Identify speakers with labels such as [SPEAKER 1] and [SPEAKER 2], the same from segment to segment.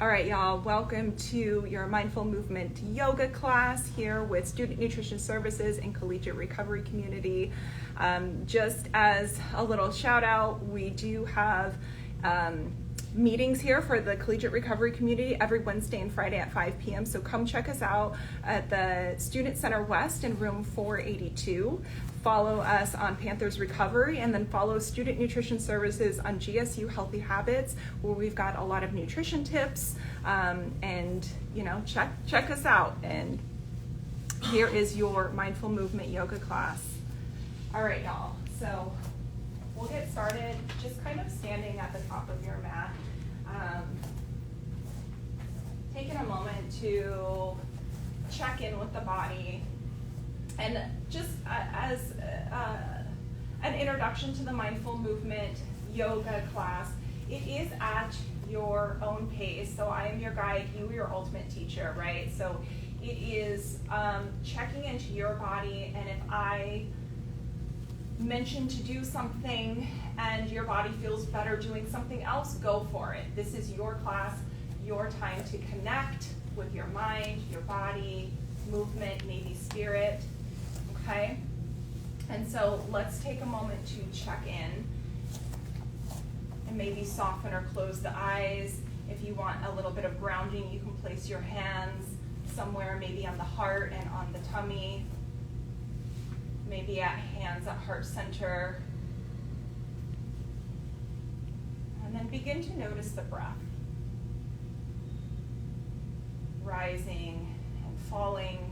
[SPEAKER 1] All right, y'all, welcome to your Mindful Movement yoga class here with Student Nutrition Services and Collegiate Recovery Community. Just as a little shout out, we do have meetings here for the Collegiate Recovery Community every Wednesday and Friday at 5 p.m. So come check us out at the Student Center West in room 482. Follow us on Panthers Recovery, and then follow Student Nutrition Services on GSU Healthy Habits, where we've got a lot of nutrition tips, and check us out. And here is your Mindful Movement yoga class. All right, y'all, so we'll get started just kind of standing at the top of your mat. Taking a moment to check in with the body. And just as an introduction to the Mindful Movement yoga class, it is at your own pace. So I am your guide, you are your ultimate teacher, right? So it is checking into your body, and if I mention to do something and your body feels better doing something else, go for it. This is your class, your time to connect with your mind, your body, movement, maybe spirit. Okay, and so let's take a moment to check in and maybe soften or close the eyes. If you want a little bit of grounding, you can place your hands somewhere, maybe on the heart and on the tummy, maybe hands at heart center. And then begin to notice the breath, rising and falling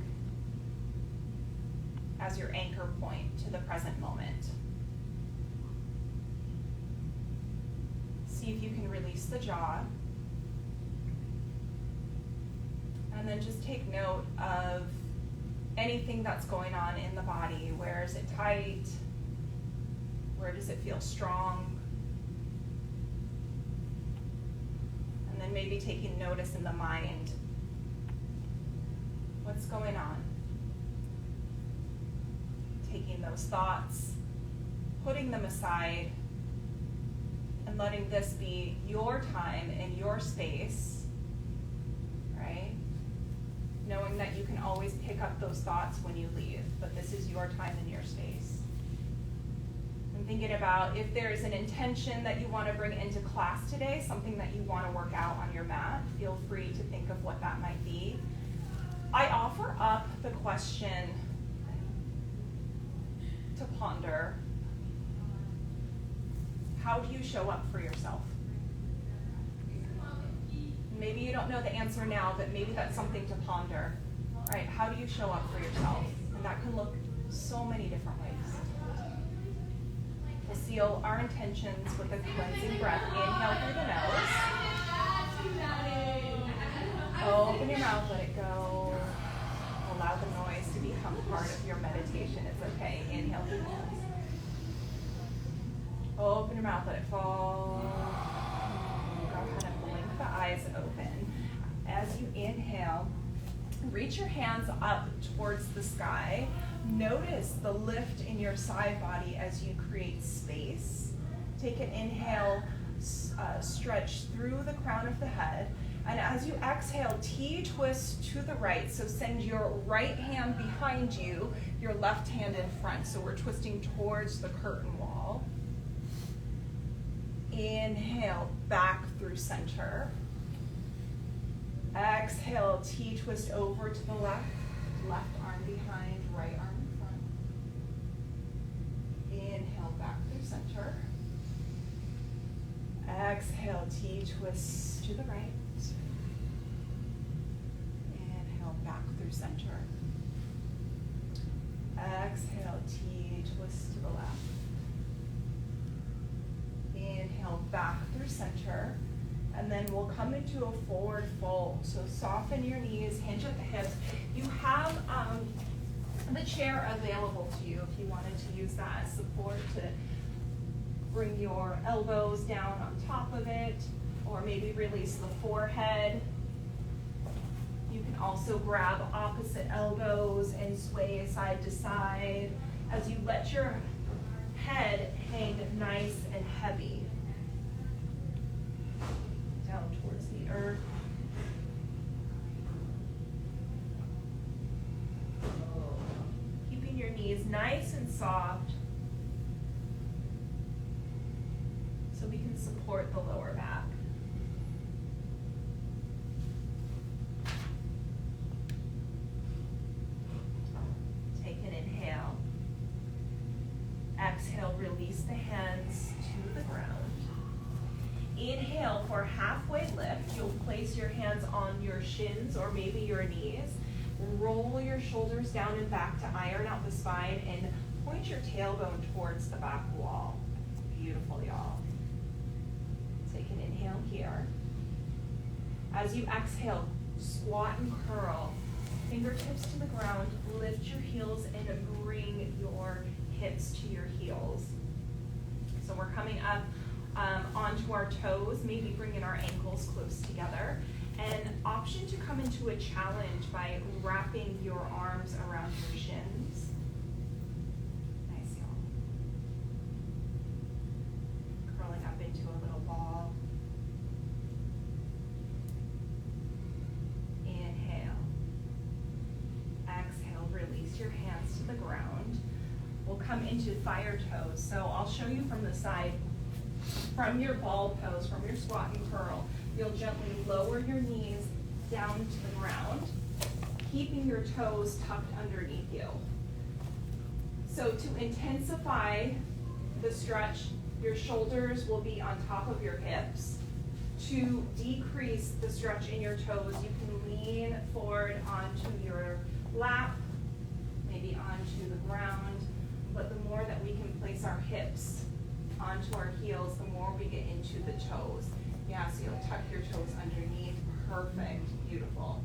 [SPEAKER 1] as your anchor point to the present moment. See if you can release the jaw. And then just take note of anything that's going on in the body. Where is it tight? Where does it feel strong? And then maybe taking notice in the mind. What's going on? Taking those thoughts, putting them aside, and letting this be your time and your space, right? Knowing that you can always pick up those thoughts when you leave, but this is your time and your space. And thinking about if there is an intention that you want to bring into class today, something that you want to work out on your mat, feel free to think of what that might be. I offer up the question to ponder: how do you show up for yourself? Maybe you don't know the answer now, but maybe that's something to ponder, right? How do you show up for yourself? And that can look so many different ways. We'll seal our intentions with a cleansing breath. Inhale through the nose. Open your mouth, let it go. Allow the noise to become part of your meditation. It's okay. Inhale through the nose. Open your mouth, let it fall. Go ahead and blink the eyes open. As you inhale, reach your hands up towards the sky. Notice the lift in your side body as you create space. Take an inhale, stretch through the crown of the head. And as you exhale, T-twist to the right. So send your right hand behind you, your left hand in front. So we're twisting towards the curtain wall. Inhale, back through center. Exhale, T-twist over to the left. Left arm behind, right arm in front. Inhale, back through center. Exhale, T-twist to the right. Inhale, back through center. Exhale, T-twist to the left. Inhale, back through center. And then we'll come into a forward fold. So soften your knees, hinge at the hips. You have the chair available to you if you wanted to use that as support to bring your elbows down on top of it, or maybe release the forehead. You can also grab opposite elbows and sway side to side as you let your head hang nice and heavy down towards the earth. soft, so we can support the lower back. Take an inhale. Exhale, release the hands to the ground. Inhale for halfway lift. You'll place your hands on your shins or maybe your knees. Roll your shoulders down and back to iron out the spine and point your tailbone towards the back wall. Beautiful, y'all. Take an inhale here. As you exhale, squat and curl. Fingertips to the ground. Lift your heels and bring your hips to your heels. So we're coming up onto our toes, maybe bringing our ankles close together. An option to come into a challenge by wrapping your arms around your shins. Nice, y'all. Curling up into a little ball. Inhale. Exhale, release your hands to the ground. We'll come into fire toes. So I'll show you from the side. From your ball pose, from your squat and curl, you'll gently lower your knees down to the ground, keeping your toes tucked underneath you. So to intensify the stretch, your shoulders will be on top of your hips. To decrease the stretch in your toes, you can lean forward onto your lap, maybe onto the ground, but the more that we can place our hips onto our heels, the more we get into the toes. Yeah, so you'll tuck your toes underneath. Perfect. Beautiful.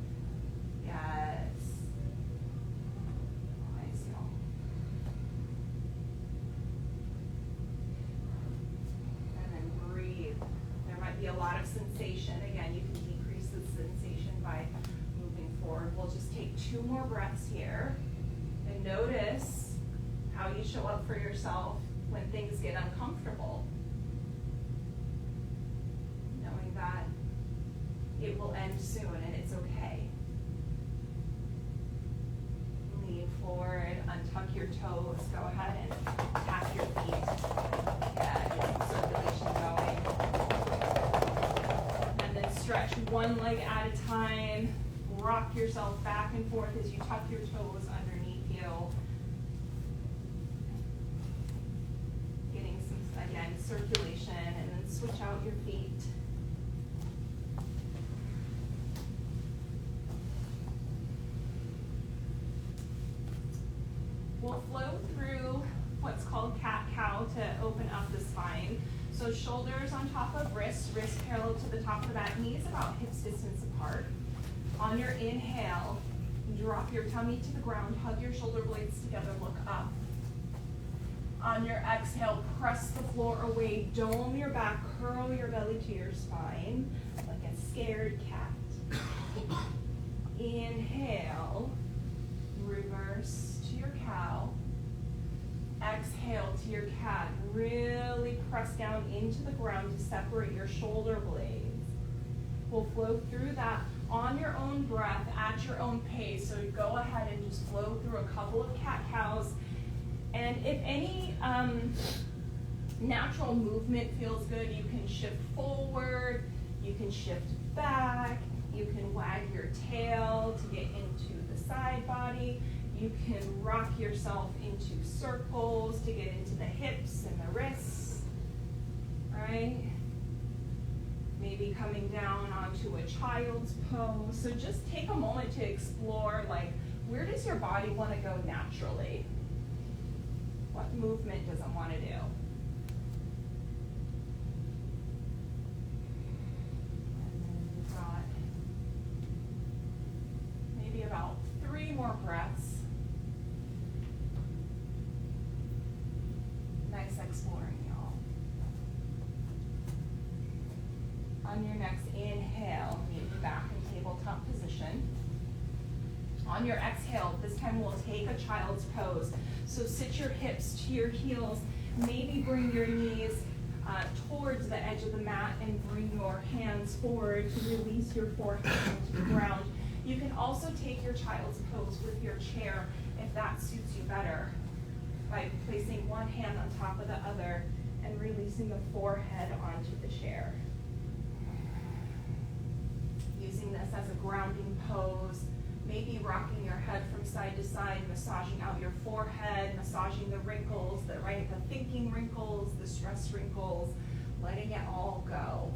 [SPEAKER 1] Yes. Nice, y'all. And then breathe. There might be a lot of sensation. Again, you can decrease the sensation by moving forward. We'll just take 2 more breaths here. And notice how you show up for yourself when things get uncomfortable, knowing that it will end soon and it's okay. Lean forward, untuck your toes, go ahead and tap your feet. Yeah, get some circulation going. And then stretch one leg at a time. Rock yourself back and forth as you tuck your toes underneath you. Again, circulation, and then switch out your feet. We'll flow through what's called cat-cow to open up the spine. So shoulders on top of wrists, wrists parallel to the top of the back, knees about hips distance apart. On your inhale, drop your tummy to the ground, hug your shoulder blades together, look up. On your exhale, press the floor away, dome your back, curl your belly to your spine like a scared cat. Inhale, reverse to your cow. Exhale to your cat. Really press down into the ground to separate your shoulder blades. We'll flow through that on your own breath, at your own pace. So go ahead and just flow through a couple of cat-cows. And if any natural movement feels good, you can shift forward, you can shift back, you can wag your tail to get into the side body, you can rock yourself into circles to get into the hips and the wrists, right? Maybe coming down onto a child's pose. So just take a moment to explore, like, where does your body want to go naturally? What movement does it want to do? And then we've got maybe about 3 more breaths. Nice exploring, y'all. On your next inhale, knee back in tabletop position. On your exhale, this time we'll take a child's pose. So sit your hips to your heels, maybe bring your knees towards the edge of the mat and bring your hands forward to release your forehead into the ground. You can also take your child's pose with your chair if that suits you better. by placing one hand on top of the other and releasing the forehead onto the chair. Using this as a grounding pose, maybe rocking your head from side to side, massaging out your forehead, massaging the wrinkles, the thinking wrinkles, the stress wrinkles, letting it all go.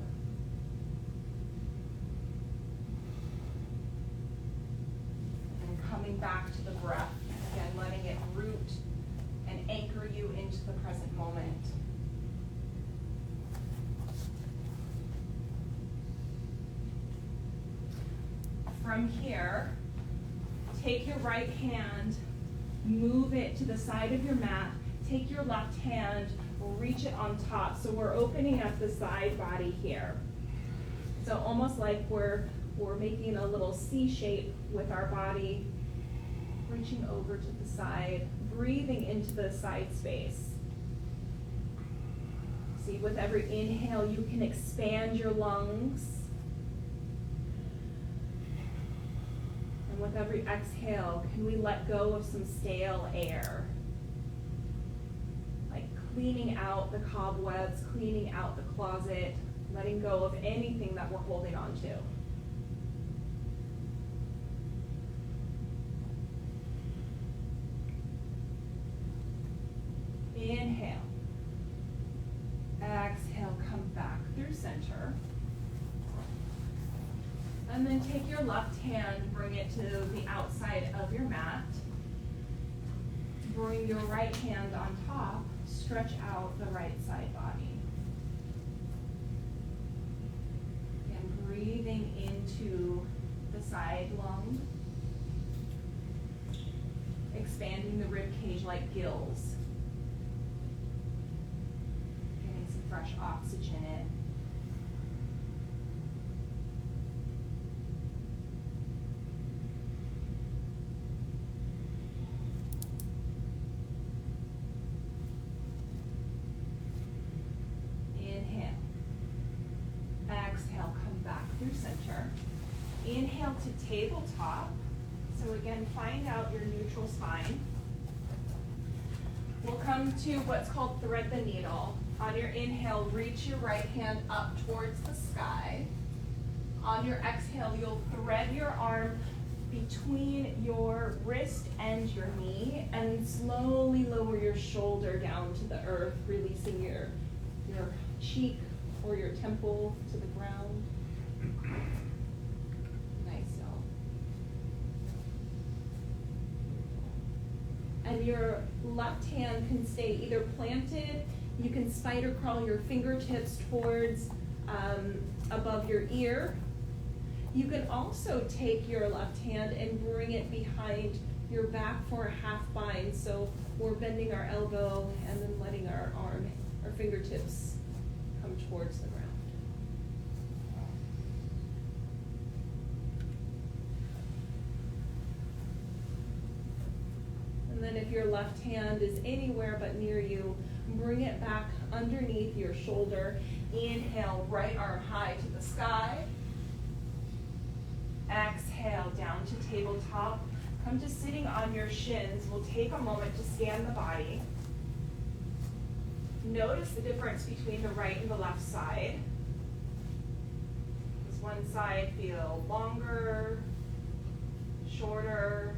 [SPEAKER 1] And coming back to the breath, again, letting it root and anchor you into the present moment. From here, take your right hand, move it to the side of your mat, take your left hand, reach it on top. So we're opening up the side body here. So almost like we're making a little C shape with our body, reaching over to the side, breathing into the side space. See, with every inhale, you can expand your lungs. With every exhale, can we let go of some stale air? Like cleaning out the cobwebs, cleaning out the closet, letting go of anything that we're holding on to. Inhale. Exhale, come back through center. And then take your left hand, bring it to the outside of your mat. Bring your right hand on top, stretch out the right side body. And breathing into the side lung, expanding the rib cage like gills. Getting some fresh oxygen in. Inhale to tabletop. So again, find out your neutral spine. We'll come to what's called thread the needle. On your inhale, reach your right hand up towards the sky. On your exhale, you'll thread your arm between your wrist and your knee and slowly lower your shoulder down to the earth, releasing your cheek or your temple to the ground. And your left hand can stay either planted, you can spider crawl your fingertips towards above your ear. You can also take your left hand and bring it behind your back for a half bind. So we're bending our elbow and then letting our fingertips come towards the ground. And then if your left hand is anywhere but near you, bring it back underneath your shoulder. Inhale, right arm high to the sky. Exhale, down to tabletop. Come to sitting on your shins. We'll take a moment to scan the body. Notice the difference between the right and the left side. Does one side feel longer, shorter,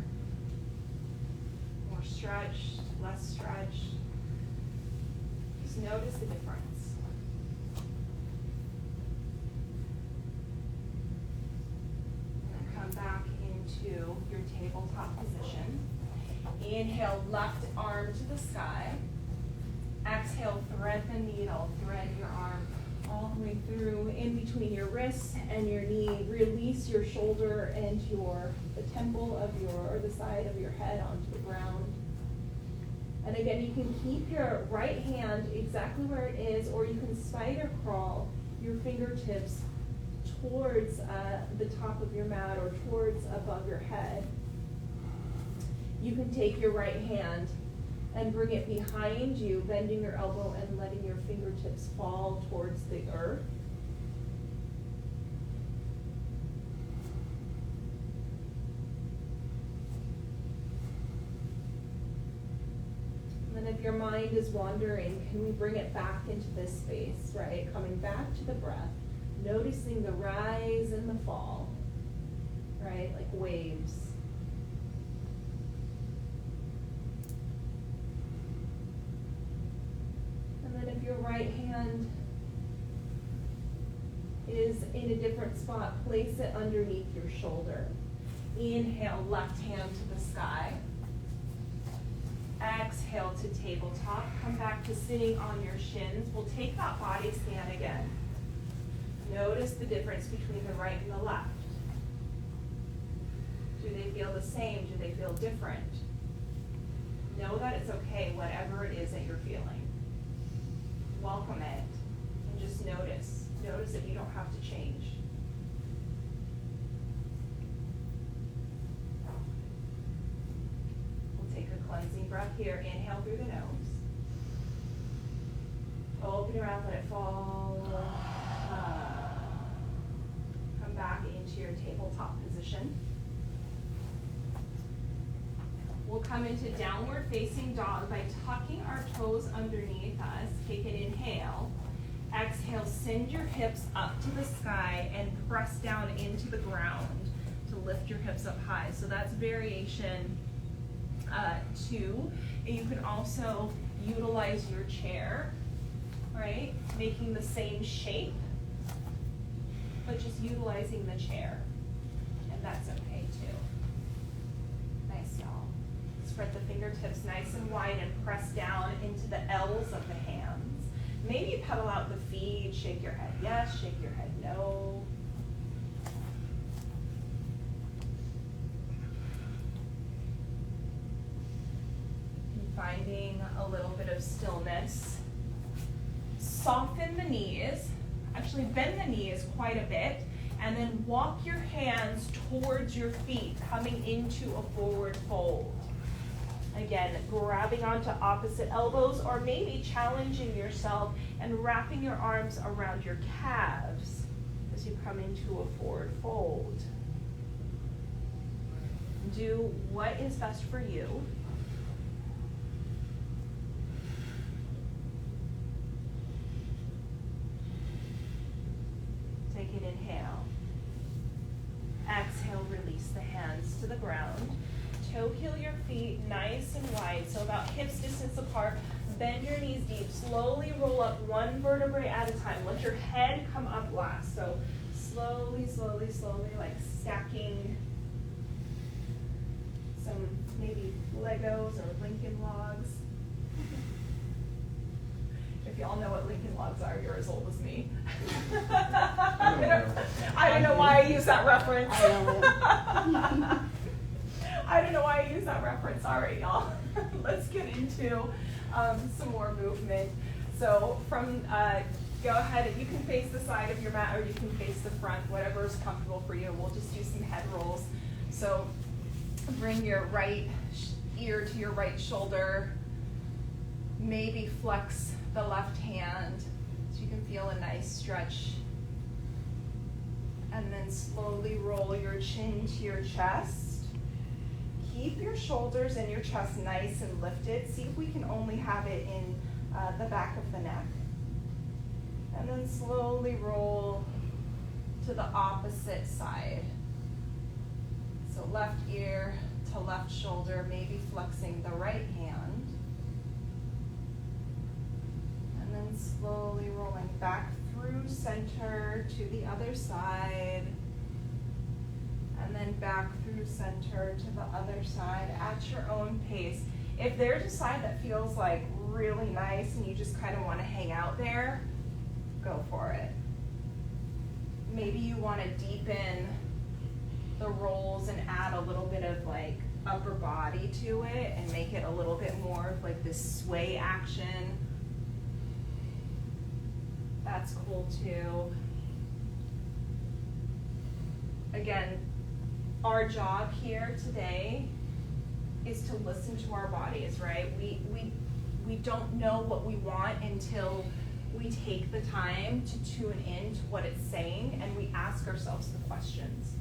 [SPEAKER 1] more stretched, less stretched? Just notice the difference. And then come back into your tabletop position. Inhale, left arm to the sky. Exhale, thread the needle, thread your arm all the way through in between your wrists and your knee. Release your shoulder and the temple of or the side of your head onto the ground. And again, you can keep your right hand exactly where it is, or you can spider crawl your fingertips towards the top of your mat or towards above your head. You can take your right hand and bring it behind you, bending your elbow and letting your fingertips fall towards the earth. And then if if your mind is wandering, can we bring it back into this space, right? Coming back to the breath, noticing the rise and the fall, right? Like waves. And then if your right hand is in a different spot, place it underneath your shoulder. Inhale, left hand to the sky. Exhale to tabletop. Come back to sitting on your shins. We'll take that body scan again. Notice the difference between the right and the left. Do they feel the same? Do they feel different? Know that it's okay, whatever it is that you're feeling. Welcome it and just notice. Notice that you don't have to change. We'll take a cleansing breath here. Inhale through the nose. Open your mouth, let it fall. Come back into your tabletop position. We'll come into downward facing dog by tucking our toes underneath us. Take an inhale. Exhale, send your hips up to the sky and press down into the ground to lift your hips up high. So that's variation 2. And you can also utilize your chair, right? Making the same shape, but just utilizing the chair. And that's okay too. Nice, y'all. Spread the fingertips nice and wide and press down into the L's of the hands. Maybe pedal out the feet, shake your head yes, shake your head no. And finding a little bit of stillness. Soften the knees, actually bend the knees quite a bit, and then walk your hands towards your feet, coming into a forward fold. Again, grabbing onto opposite elbows, or maybe challenging yourself and wrapping your arms around your calves as you come into a forward fold. Do what is best for you. Take an inhale. Exhale, release the hands to the ground. Toe heel your feet nice and wide, so about hips distance apart. Bend your knees deep. Slowly roll up one vertebrae at a time. Let your head come up last. So slowly, slowly, slowly, like stacking some maybe Legos or Lincoln Logs. If y'all know what Lincoln Logs are, you're as old as me. I don't know why I use that reference. I don't know why I use that reference. All right, y'all. Let's get into some more movement. So go ahead, you can face the side of your mat or you can face the front, whatever is comfortable for you. We'll just do some head rolls. So bring your right ear to your right shoulder. Maybe flex the left hand so you can feel a nice stretch. And then slowly roll your chin to your chest. Keep your shoulders and your chest nice and lifted. See if we can only have it in the back of the neck. And then slowly roll to the opposite side. So left ear to left shoulder, maybe flexing the right hand. And then slowly rolling back through center to the other side. And then back through center to the other side at your own pace. If there's a side that feels like really nice and you just kind of want to hang out there, go for it. Maybe you want to deepen the rolls and add a little bit of like upper body to it and make it a little bit more of like this sway action. That's cool too. Again, our job here today is to listen to our bodies, right? We don't know what we want until we take the time to tune in to what it's saying and we ask ourselves the questions.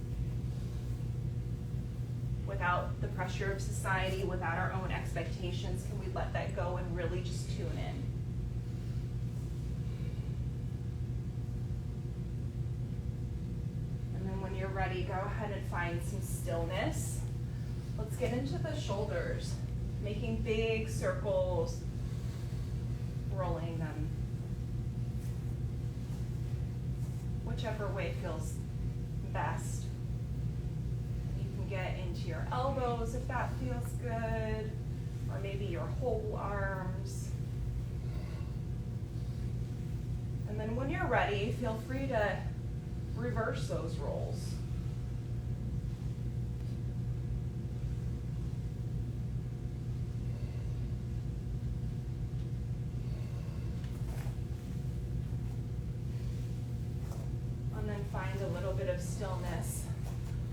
[SPEAKER 1] without the pressure of society, without our own expectations? Can we let that go and really just tune in? And then when you're ready, go ahead and find some stillness. Let's get into the shoulders, making big circles, rolling them. Whichever way feels best. You can get into your elbows if that feels good, or maybe your whole arms. And then when you're ready, feel free to reverse those rolls. Find a little bit of stillness.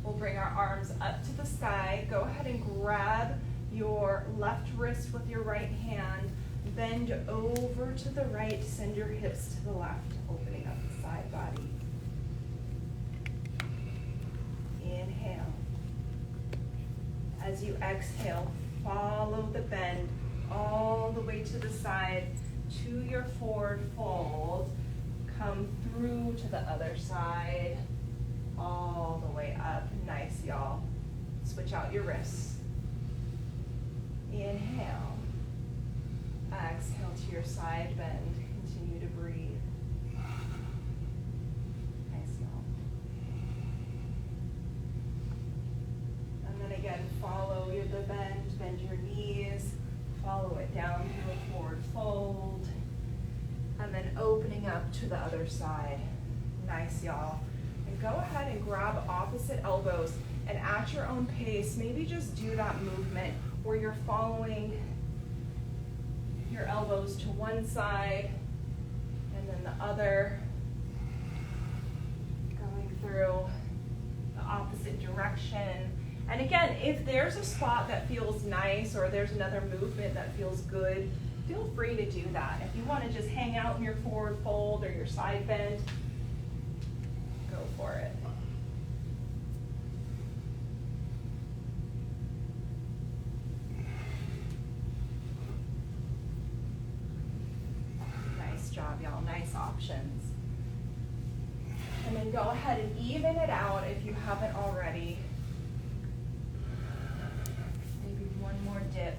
[SPEAKER 1] We'll bring our arms up to the sky. Go ahead and grab your left wrist with your right hand. Bend over to the right. Send your hips to the left, opening up the side body. Inhale. As you exhale, follow the bend all the way to the side to your forward fold. Come through to the other side, all the way up. Nice, y'all. Switch out your wrists. Inhale. Exhale to your side bend. Continue to breathe. Nice, y'all. And then again, follow the bend. Bend your knees. Follow it down to a forward fold. And then opening up to the other side. Nice, y'all. And go ahead and grab opposite elbows, and at your own pace, maybe just do that movement where you're following your elbows to one side and then the other, going through the opposite direction. And again, if there's a spot that feels nice or there's another movement that feels good, feel free to do that. If you want to just hang out in your forward fold or your side bend, go for it. Nice job, y'all. Nice options. And then go ahead and even it out if you haven't already. Maybe one more dip.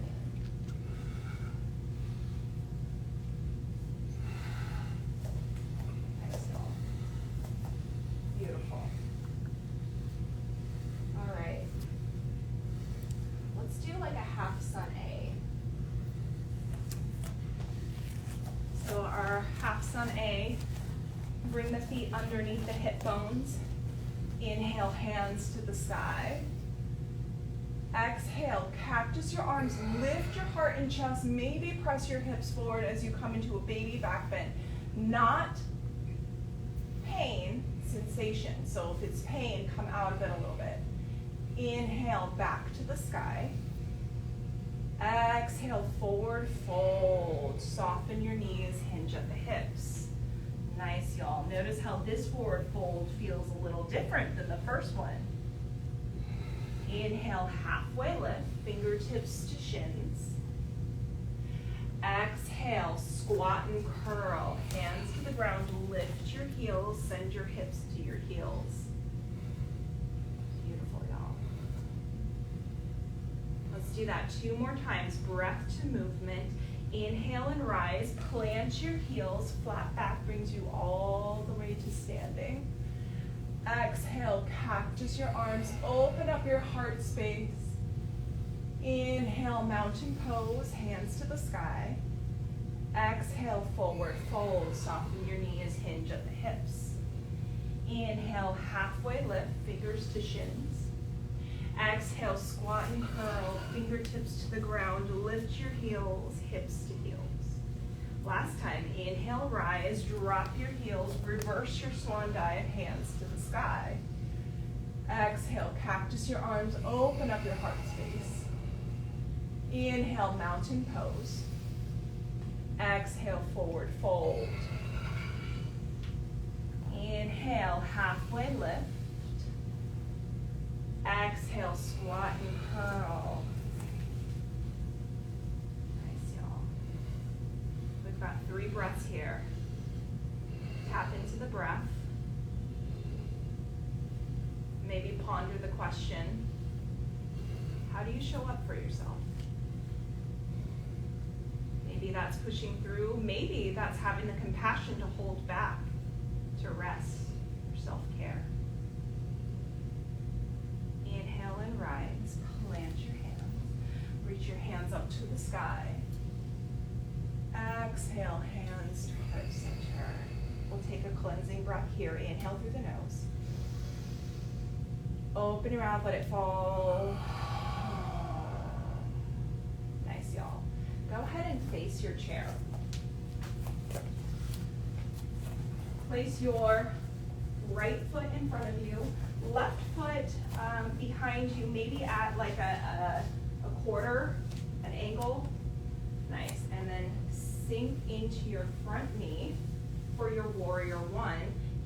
[SPEAKER 1] On A, bring the feet underneath the hip bones. Inhale, hands to the sky. Exhale, cactus your arms, lift your heart and chest, maybe press your hips forward as you come into a baby back bend. Not pain, sensation. So if it's pain, come out of it a little bit. Inhale, back to the sky. Exhale, forward fold. Soften your knees, hinge at the hips. Nice, y'all. Notice how this forward fold feels a little different than the first one. Inhale, halfway lift, fingertips to shins. Exhale, squat and curl. Hands to the ground, lift your heels, send your hips to your heels. Beautiful, y'all. Let's do that 2 more times. Breath to movement. Inhale and rise. Plant your heels. Flat back brings you all the way to standing. Exhale, cactus your arms. Open up your heart space. Inhale, mountain pose. Hands to the sky. Exhale, forward fold. Soften your knees, hinge at the hips. Inhale, halfway lift. Fingers to shins. Exhale, squat and curl, fingertips to the ground, lift your heels, hips to heels. Last time, inhale, rise, drop your heels, reverse your swan dive, hands to the sky. Exhale, cactus your arms, open up your heart space. Inhale, mountain pose. Exhale, forward fold. Inhale, halfway lift. Exhale, squat and curl. Nice, y'all. We've got 3 breaths here. Tap into the breath. Maybe ponder the question, how do you show up for yourself? Maybe that's pushing through. Maybe that's having the compassion to hold back, to rest, or self-care. Inhale and rise. Plant your hands. Reach your hands up to the sky. Exhale, hands to heart center. We'll take a cleansing breath here. Inhale through the nose. Open your mouth, let it fall. Nice, y'all. Go ahead and face your chair. Place your right foot in front of you, left foot behind you, maybe at like a quarter, an angle. Nice. And then sink into your front knee for your warrior 1.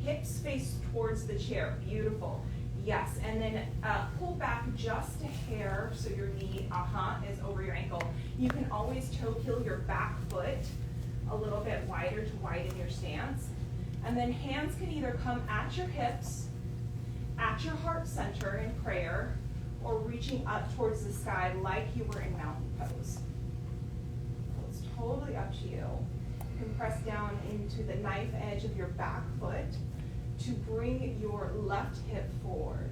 [SPEAKER 1] Hips face towards the chair. Beautiful. Yes, and then pull back just a hair so your knee is over your ankle. You can always toe heel your back foot a little bit wider to widen your stance. And then hands can either come at your hips, at your heart center in prayer, or reaching up towards the sky like you were in mountain pose. So it's totally up to you. You can press down into the knife edge of your back foot to bring your left hip forward.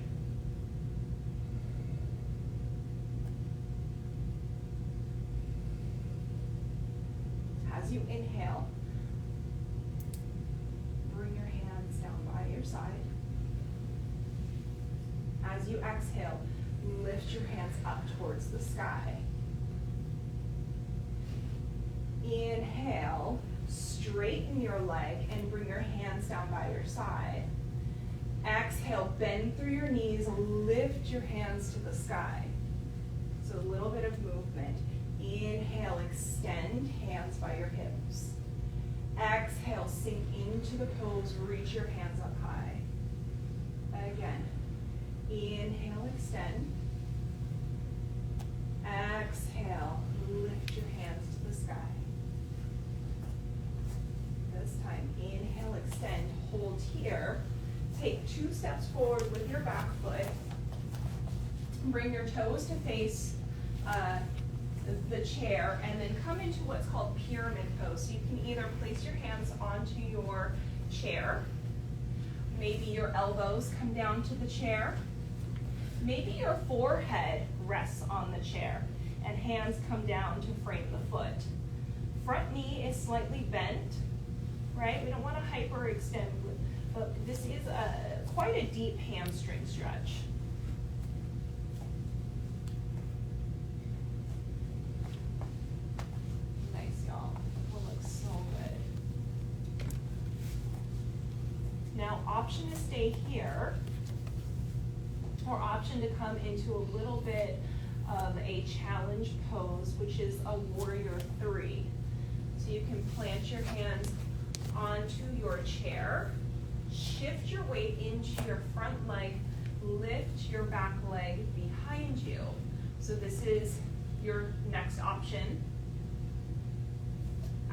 [SPEAKER 1] As you inhale, bring your hands down by your side. As you exhale, lift your hands up towards the sky. Inhale, straighten your leg and bring your hands down by your side. Exhale, bend through your knees, lift your hands to the sky. So a little bit of movement. Inhale, extend, hands by your hips. Exhale, sink into the pose, reach your hands up high. Again, inhale, extend. Exhale, lift your hands to the sky. This time, inhale, extend, hold here. Take 2 steps forward with your back foot. Bring your toes to face the chair, and then come into what's called pyramid pose. So you can either place your hands onto your chair, maybe your elbows come down to the chair, maybe your forehead rests on the chair, and hands come down to frame the foot. Front knee is slightly bent, right? We don't want to hyperextend, but this is quite a deep hamstring stretch. Nice, y'all. Will look so good. Now, option to stay here, or option to come into a little bit of a challenge pose, which is a warrior 3. So you can plant your hands onto your chair, shift your weight into your front leg, lift your back leg behind you. So this is your next option.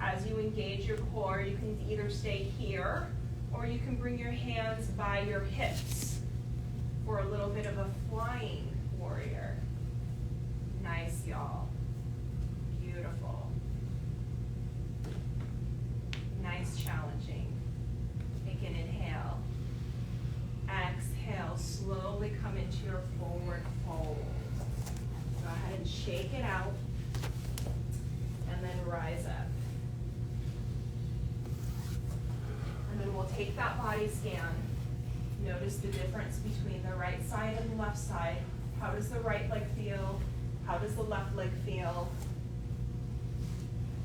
[SPEAKER 1] As you engage your core, you can either stay here, or you can bring your hands by your hips for a little bit of a flying warrior. Nice, y'all. Beautiful. Nice, challenging. Take an inhale. Exhale, slowly come into your forward fold. Go ahead and shake it out, and then rise up. And then we'll take that body scan. Notice the difference between the right side and the left side. How does the right leg feel? How does the left leg feel?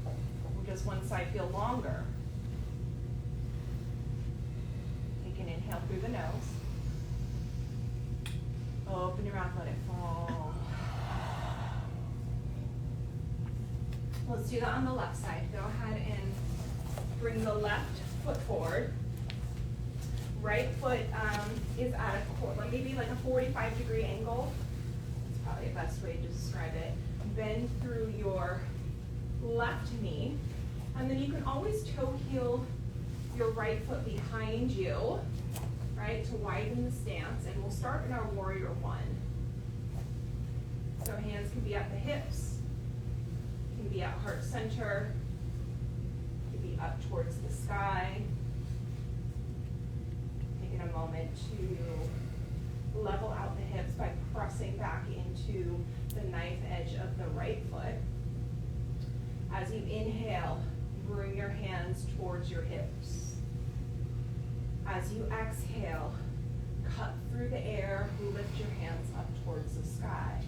[SPEAKER 1] Or does one side feel longer? Take an inhale through the nose. Open your mouth, let it fall. Let's do that on the left side. Go ahead and bring the left foot forward. Right foot is at maybe like a 45-degree angle probably the best way to describe it. Bend through your left knee, and then you can always toe heel your right foot behind you, right, to widen the stance, and we'll start in our warrior one. So hands can be at the hips, can be at heart center, can be up towards the sky. Taking a moment to level out the hips by pressing back into the knife edge of the right foot. As you inhale, bring your hands towards your hips. As you exhale, cut through the air, lift your hands up towards the sky.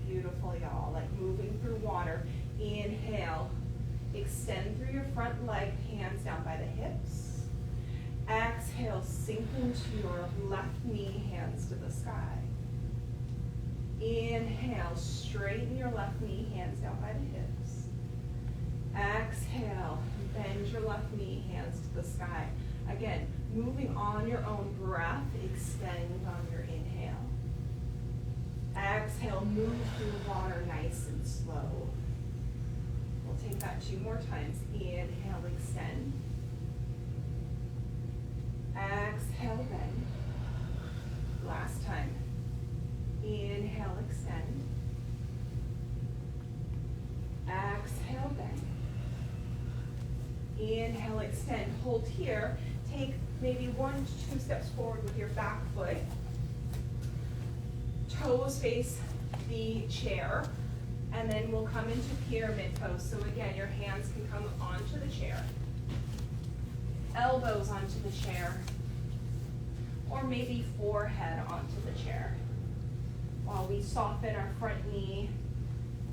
[SPEAKER 1] Beautiful, y'all, like moving through water. Inhale, extend through your front leg, hands down by the hips. Exhale, sink into your left knee, hands to the sky. Inhale, straighten your left knee, hands down by the hips. Exhale, bend your left knee, hands to the sky. Again, moving on your own breath, extend on your inhale. Exhale, move through water nice and slow. We'll take that 2 more times. Inhale, extend. Exhale, bend. Last time. Inhale, extend. Exhale, bend. Inhale, extend. Hold here. Take maybe 1 to 2 steps forward with your back foot. Toes face the chair, and then we'll come into pyramid pose. So again, your hands can come onto the chair, elbows onto the chair, or maybe forehead onto the chair, while we soften our front knee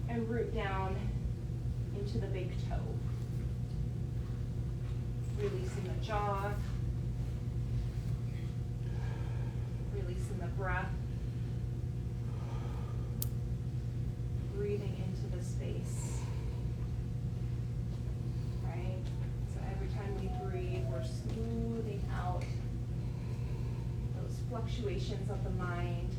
[SPEAKER 1] and root down into the big toe. Releasing the jaw, releasing the breath, breathing into the space, right? So every time we breathe, we're smoothing out those fluctuations of the mind,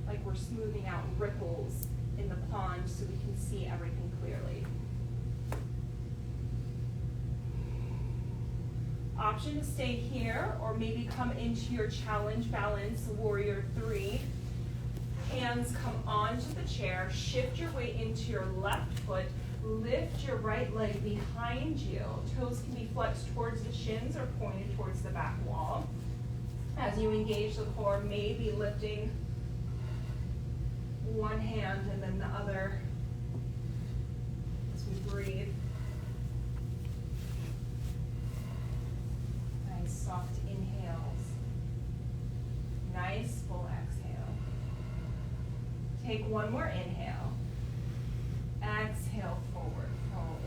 [SPEAKER 1] like we're smoothing out ripples in the pond so we can see everything clearly. Option to stay here, or maybe come into your challenge balance, warrior 3. Hands come onto the chair, shift your weight into your left foot, lift your right leg behind you. Toes can be flexed towards the shins or pointed towards the back wall. As you engage the core, maybe lifting one hand and then the other as we breathe. Nice soft inhales. Nice full exhale. Take 1 more inhale. Exhale, forward fold.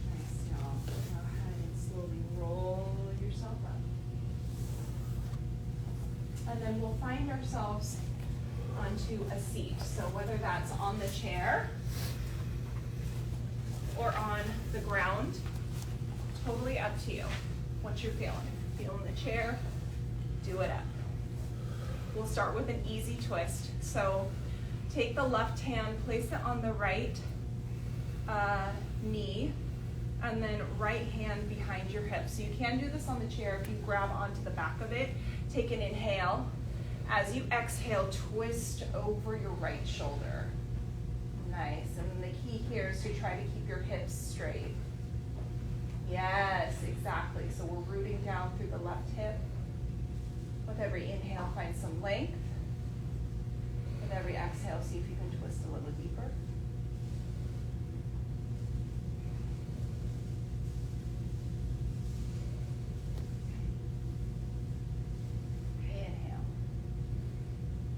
[SPEAKER 1] Nice job. Go ahead and slowly roll yourself up. And then we'll find ourselves onto a seat. So whether that's on the chair or on the ground, totally up to you. What you're feeling. Feeling the chair, do it up. We'll start with an easy twist. So take the left hand, place it on the right knee, and then right hand behind your hip. So you can do this on the chair if you grab onto the back of it. Take an inhale. As you exhale, twist over your right shoulder. Nice. And the key here is to try to keep your hips straight. Yes, exactly. So we're rooting down through the left hip. With every inhale, find some length. With every exhale, see if you can twist a little deeper. Inhale.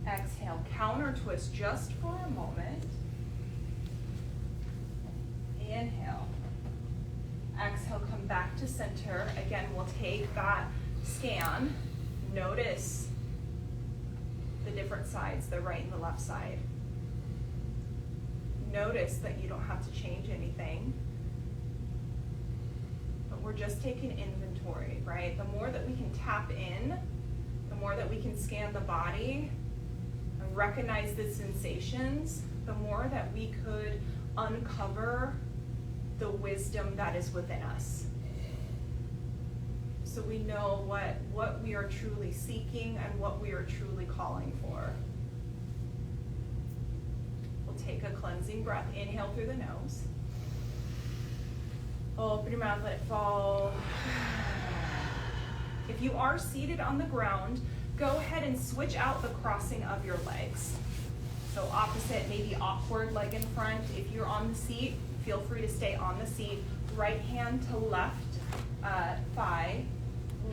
[SPEAKER 1] Exhale, counter twist just for a moment. Inhale. Exhale, come back to center. Again, we'll take that scan. Notice the different sides, the right and the left side. Notice that you don't have to change anything, but we're just taking inventory, right? The more that we can tap in, more that we can scan the body and recognize the sensations, the more that we could uncover the wisdom that is within us. So we know what we are truly seeking and what we are truly calling for. We'll take a cleansing breath. Inhale through the nose. Open your mouth, let it fall. If you are seated on the ground, go ahead and switch out the crossing of your legs. So opposite, maybe awkward leg in front. If you're on the seat, feel free to stay on the seat. Right hand to left thigh,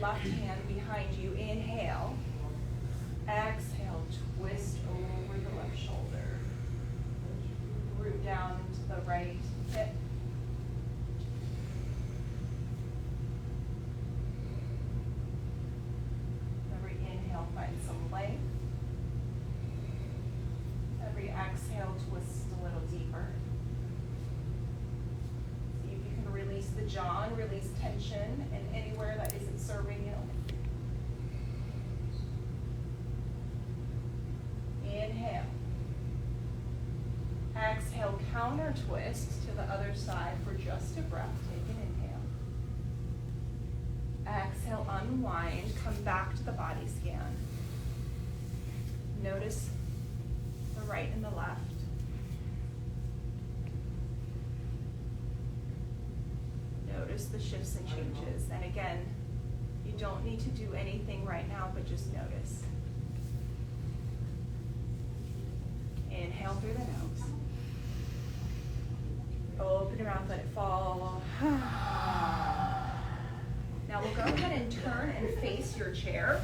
[SPEAKER 1] left hand behind you. Inhale. Exhale, twist over the left shoulder. Root down into the right hip. Every inhale, find some length. Every exhale, twist a little deeper. See if you can release the jaw and release tension in anywhere that isn't serving you. Inhale. Exhale, counter twist to the other side for just a breath. Take an inhale. Exhale, unwind, come back to the body scan. Notice the right and the left. Notice the shifts and changes. And again, you don't need to do anything right now, but just notice. Inhale through the nose. Open your mouth, let it fall. Now we'll go ahead and turn and face your chair.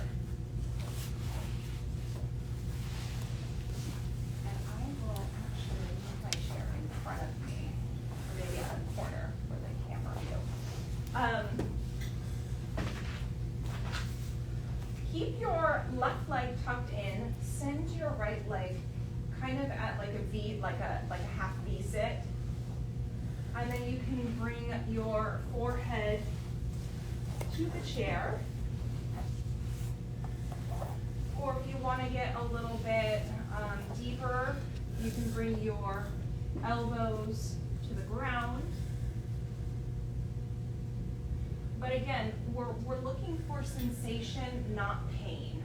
[SPEAKER 1] And I will actually move my chair in front of me, or maybe on the corner for the camera view. Keep your left leg tucked in. Send your right leg kind of at like a V, like a half V sit. And then you can bring your forehead to the chair. Or if you want to get a little bit deeper, you can bring your elbows to the ground. But again, we're looking for sensation, not pain.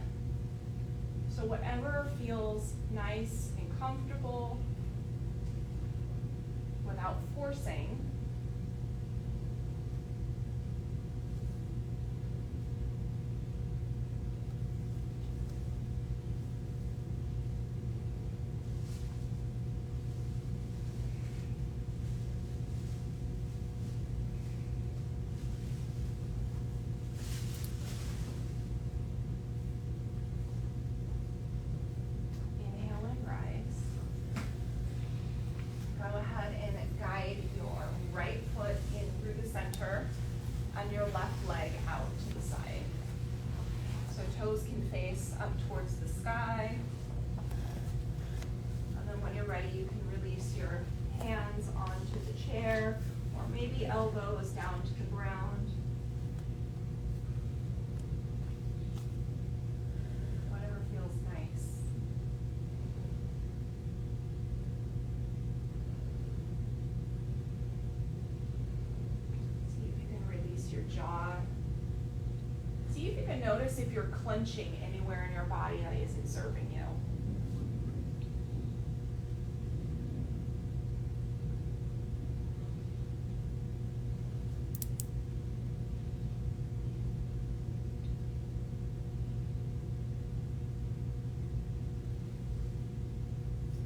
[SPEAKER 1] So whatever feels nice and comfortable without forcing. And your left leg out to the side. So toes can face up towards the sky. And then when you're ready, you can release your hands onto the chair, or maybe elbows down to the ground. Whatever feels nice. Your jaw. See if you can notice if you're clenching anywhere in your body that isn't serving you.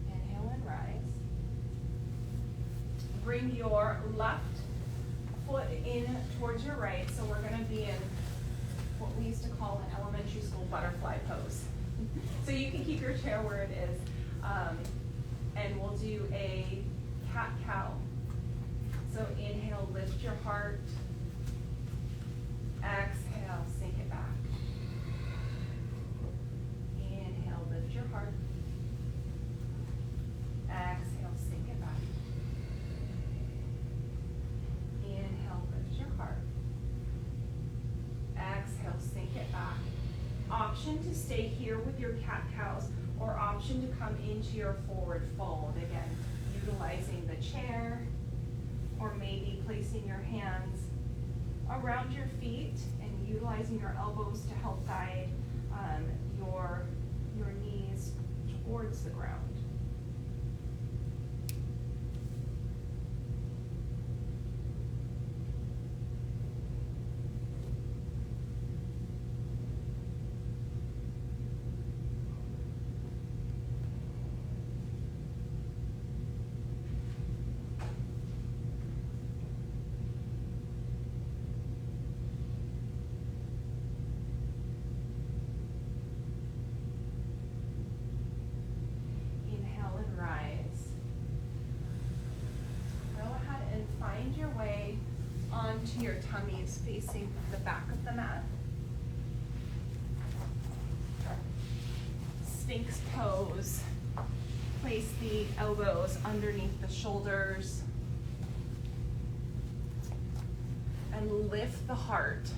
[SPEAKER 1] Inhale and rise. Bring your left foot in towards your right, so we're going to be in what we used to call an elementary school butterfly pose. So you can keep your chair where it is, and we'll do a cat-cow. So inhale, lift your heart. Exhale, sink it back. Inhale, lift your heart. Exhale, sink it back. Inhale, lift your heart. Exhale, sink it back. Option option to stay here with your cat-cows or option to come into your forward fold. Again, utilizing the chair or maybe placing your hands around your feet and utilizing your elbows to help guide your knees towards the ground. Your way onto your tummies facing the back of the mat. Sphinx pose. Place the elbows underneath the shoulders and lift the heart.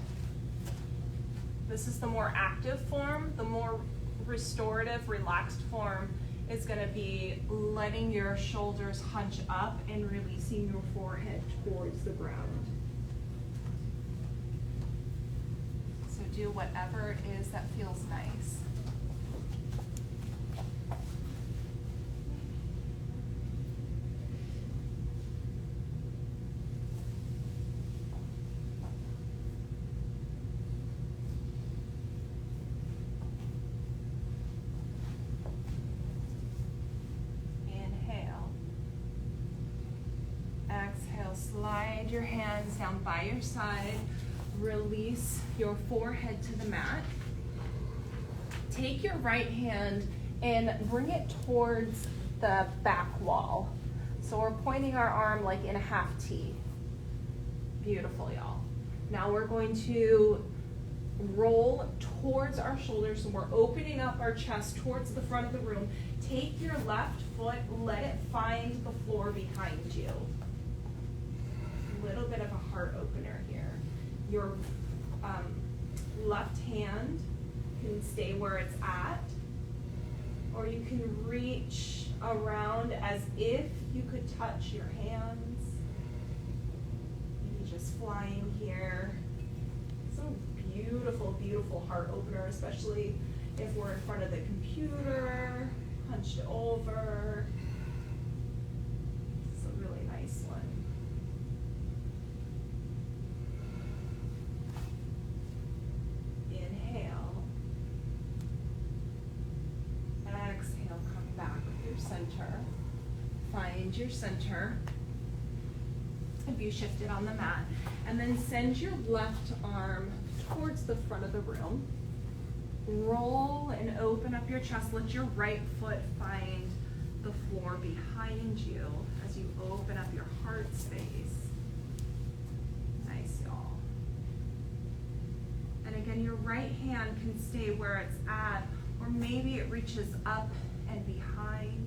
[SPEAKER 1] This is the more active form. The more restorative, relaxed form is going to be letting your shoulders hunch up and releasing your forehead towards the ground. So do whatever it is that feels nice. Slide your hands down by your side. Release your forehead to the mat. Take your right hand and bring it towards the back wall. So we're pointing our arm like in a half T. Beautiful, y'all. Now we're going to roll towards our shoulders, so we're opening up our chest towards the front of the room. Take your left foot, let it find the floor behind you. Little bit of a heart opener here. Your left hand can stay where it's at, or you can reach around as if you could touch your hands. Maybe just flying here. So beautiful, beautiful heart opener, especially if we're in front of the computer, hunched over. It's a really nice one. Center. Find your center. If you shift it on the mat, and then send your left arm towards the front of the room. Roll and open up your chest. Let your right foot find the floor behind you as you open up your heart space. Nice, y'all. And again, your right hand can stay where it's at, or maybe it reaches up and behind.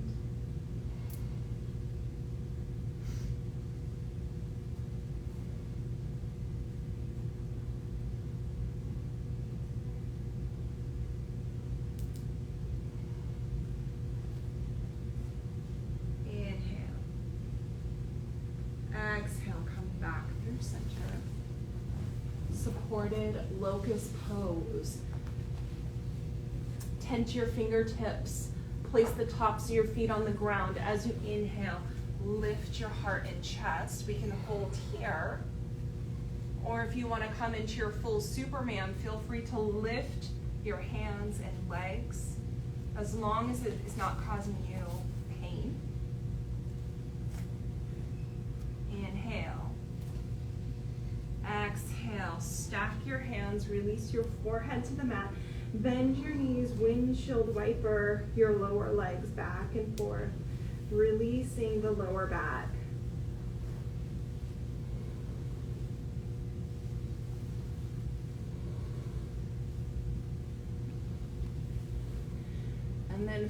[SPEAKER 1] Exhale, come back through center. Supported locus pose. Tent your fingertips. Place the tops of your feet on the ground. As you inhale, lift your heart and chest. We can hold here. Or if you want to come into your full Superman, feel free to lift your hands and legs as long as it is not causing you pain. Inhale. Exhale. Stack your hands. Release your forehead to the mat. Bend your knees, windshield wiper your lower legs back and forth, releasing the lower back. And then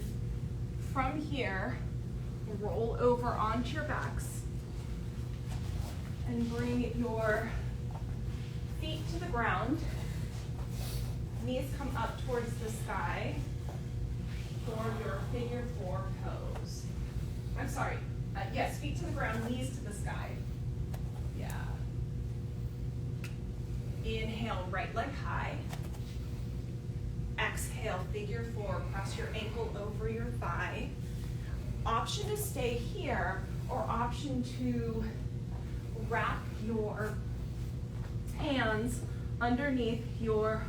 [SPEAKER 1] from here, roll over onto your backs and bring your feet to the ground. Knees come up towards the sky for your figure 4 pose. I'm sorry. Yes, feet to the ground, knees to the sky. Yeah. Inhale, right leg high. Exhale, figure 4, cross your ankle over your thigh. Option to stay here, or option to wrap your hands underneath your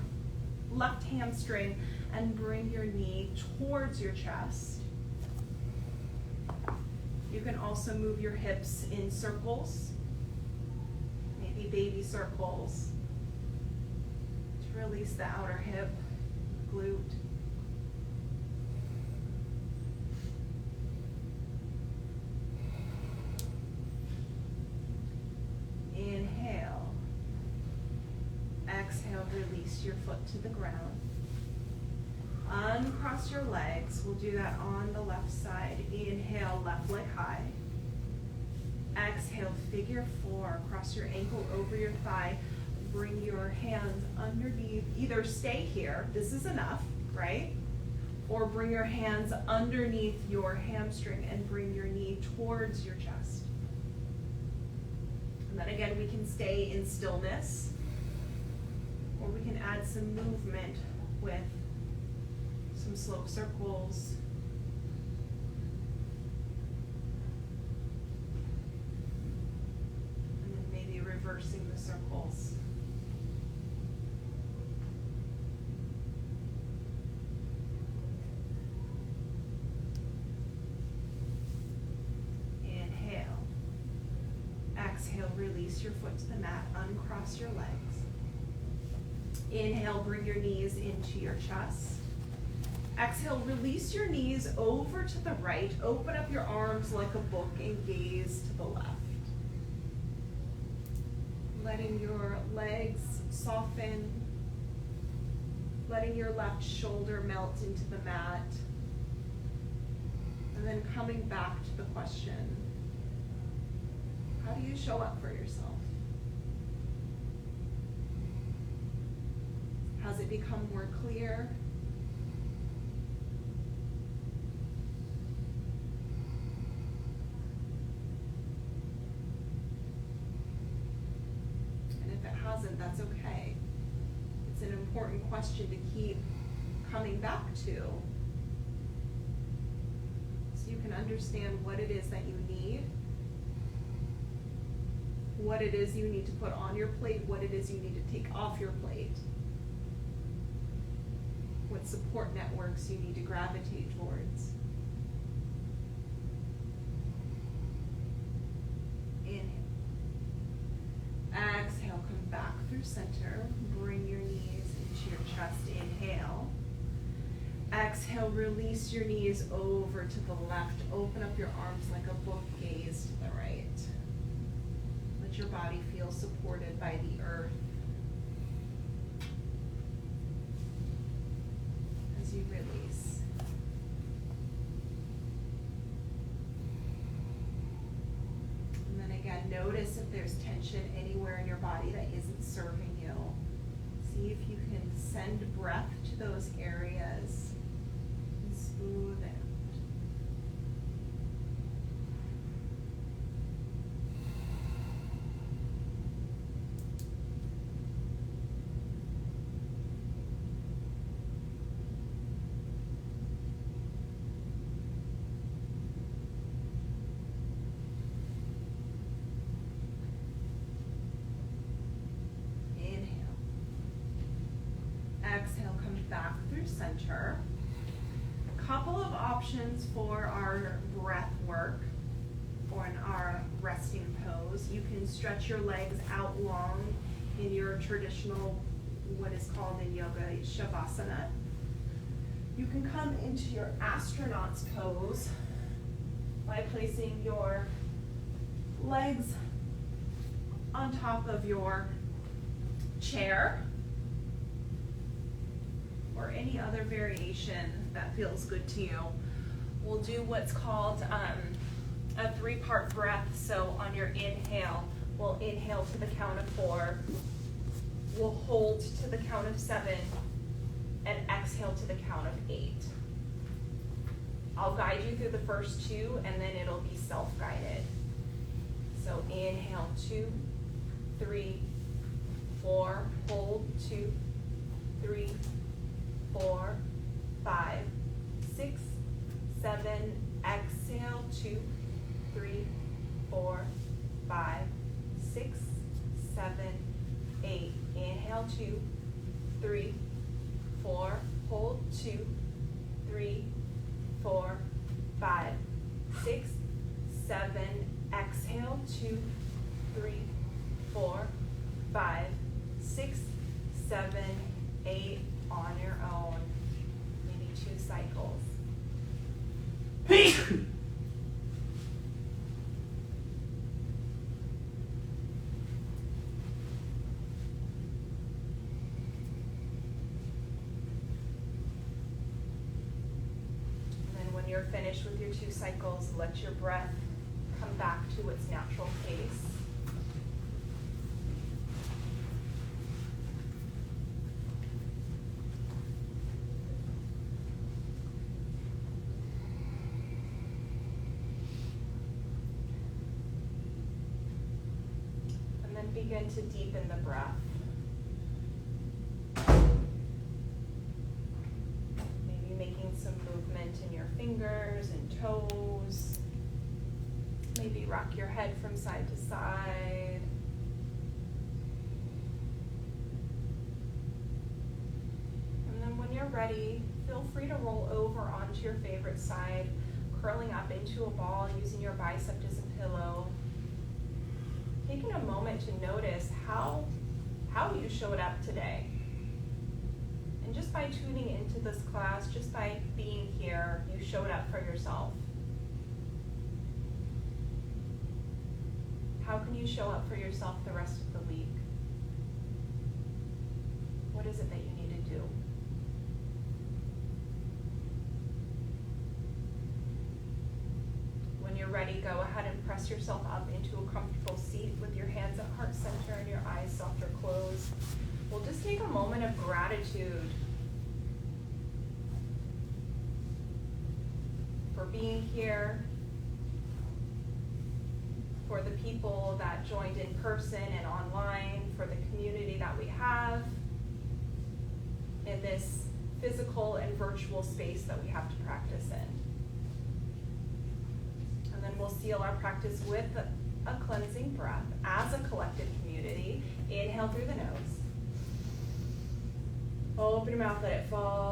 [SPEAKER 1] left hamstring and bring your knee towards your chest. You can also move your hips in circles, maybe baby circles, to release the outer hip, glute. Inhale. Exhale, release your foot to the ground. Uncross your legs. We'll do that on the left side. Inhale, left leg high. Exhale, figure 4. Cross your ankle over your thigh. Bring your hands underneath. Either stay here, this is enough, right? Or bring your hands underneath your hamstring and bring your knee towards your chest. And then again, we can stay in stillness, or we can add some movement with some slow circles. And then maybe reversing the circles. Inhale. Exhale, release your foot to the mat, uncross your legs. Inhale, bring your knees into your chest. Exhale, release your knees over to the right. Open up your arms like a book and gaze to the left. Letting your legs soften. Letting your left shoulder melt into the mat. And then coming back to the question, how do you show up for yourself? Has it become more clear? And if it hasn't, that's okay. It's an important question to keep coming back to, so you can understand what it is that you need, what it is you need to put on your plate, what it is you need to take off your plate, what support networks you need to gravitate towards. Inhale. Exhale, come back through center. Bring your knees into your chest. Inhale. Exhale, release your knees over to the left. Open up your arms like a book, gaze to the right. Let your body feel supported by the earth. As you release. And then again, notice if there's tension anywhere in your body that isn't serving you. See if you can send breath to those areas and smooth it. Exhale, come back through center. A couple of options for our breath work or in our resting pose. You can stretch your legs out long in your traditional, what is called in yoga, shavasana. You can come into your astronaut's pose by placing your legs on top of your chair, or any other variation that feels good to you. We'll do what's called a 3-part breath. So on your inhale, we'll inhale to the count of 4. We'll hold to the count of 7. exhale to the count of 8. I'll guide you through the first 2, and then it'll be self-guided. So inhale, 2, 3, 4, hold, 2, 3, 4, 5, 6, 7, exhale, 2, 3, 4, 5, 6, 7, 8. Inhale, 2, 3, 4, hold, 2, 3, 4, 5, 6, 7, exhale, 2, 3, 4, 5, 6, 7, 8 on your own. Maybe 2 cycles. When you're finished with your 2 cycles, let your breath come back to its natural pace. And then begin to deepen the breath. Making some movement in your fingers and toes. Maybe rock your head from side to side. And then when you're ready, feel free to roll over onto your favorite side, curling up into a ball using your bicep as a pillow. Taking a moment to notice how you showed up today. And just by tuning into this class, just by being here, you showed up for yourself. How can you show up for yourself the rest of the week? What is it that you need to do? When you're ready, go ahead and press yourself up into a comfortable seat with your hands at heart center and your eyes soft or closed. We'll just take a moment of gratitude for being here, for the people that joined in person and online, for the community that we have in this physical and virtual space that we have to practice in. And then we'll seal our practice with a cleansing breath as a collective community. Inhale through the nose. Open your mouth, let it fall.